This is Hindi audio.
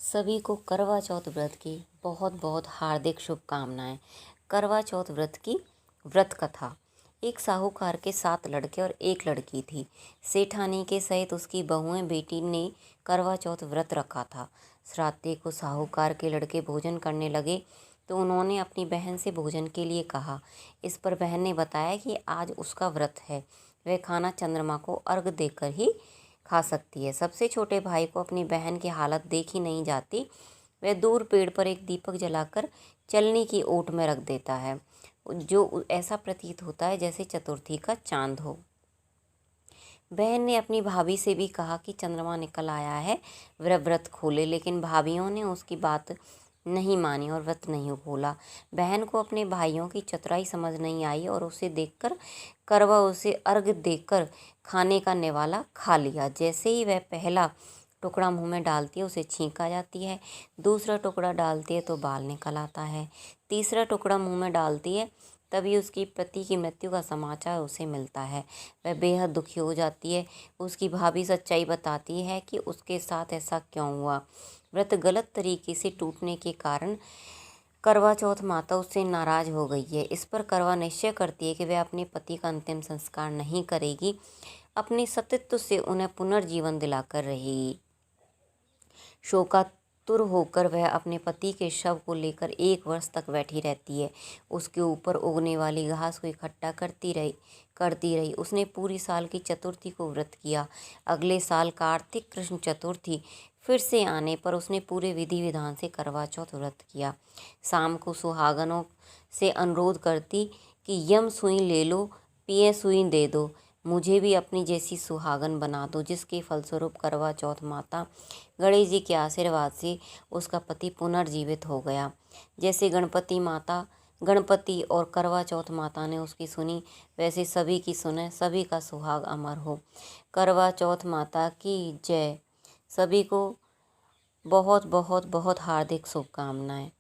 सभी को करवा चौथ व्रत की बहुत बहुत हार्दिक शुभकामनाएं। करवा चौथ व्रत की व्रत कथा। एक साहूकार के 7 लड़के और एक लड़की थी। सेठानी के सहित उसकी बहुएं बेटी ने करवा चौथ व्रत रखा था। श्राद्ध को साहूकार के लड़के भोजन करने लगे तो उन्होंने अपनी बहन से भोजन के लिए कहा। इस पर बहन ने बताया कि आज उसका व्रत है, वह खाना चंद्रमा को अर्घ देकर ही खा सकती है। सबसे छोटे भाई को अपनी बहन की हालत देखी नहीं जाती। वह दूर पेड़ पर एक दीपक जलाकर चलनी की ओट में रख देता है, जो ऐसा प्रतीत होता है जैसे चतुर्थी का चांद हो। बहन ने अपनी भाभी से भी कहा कि चंद्रमा निकल आया है, वह व्रत खोले, लेकिन भाभीियों ने उसकी बात नहीं मानी और व्रत नहीं खोला। बहन को अपने भाइयों की चतुराई समझ नहीं आई और उसे देखकर करवा उसे अर्घ देकर खाने का निवाला खा लिया। जैसे ही वह पहला टुकड़ा मुंह में डालती है उसे छींक आ जाती है, दूसरा टुकड़ा डालती है तो बाल निकल आता है, तीसरा टुकड़ा मुंह में डालती है तभी उसकी पति की मृत्यु का समाचार उसे मिलता है। वह बेहद दुखी हो जाती है। उसकी भाभी सच्चाई बताती है कि उसके साथ ऐसा क्यों हुआ। व्रत गलत तरीके से टूटने के कारण करवा चौथ माता उससे नाराज हो गई है। इस पर करवा निश्चय करती है कि वह अपने पति का अंतिम संस्कार नहीं करेगी, अपने सतीत्व से उन्हें पुनर्जीवन दिलाकर रहेगी। शोकातुर होकर वह अपने पति के शव को लेकर 1 वर्ष तक बैठी रहती है। उसके ऊपर उगने वाली घास को इकट्ठा करती रही। उसने पूरी साल की चतुर्थी को व्रत किया। अगले साल कार्तिक कृष्ण चतुर्थी फिर से आने पर उसने पूरे विधि विधान से करवा चौथ व्रत किया। शाम को सुहागनों से अनुरोध करती कि यम सुई ले लो, पिए सुई दे दो, मुझे भी अपनी जैसी सुहागन बना दो। जिसके फलस्वरूप करवा चौथ माता गणेश जी के आशीर्वाद से उसका पति पुनर्जीवित हो गया। जैसे गणपति और करवा चौथ माता ने उसकी सुनी, वैसे सभी की सुने, सभी का सुहाग अमर हो। करवा चौथ माता की जय। सभी को बहुत बहुत बहुत हार्दिक शुभकामनाएं।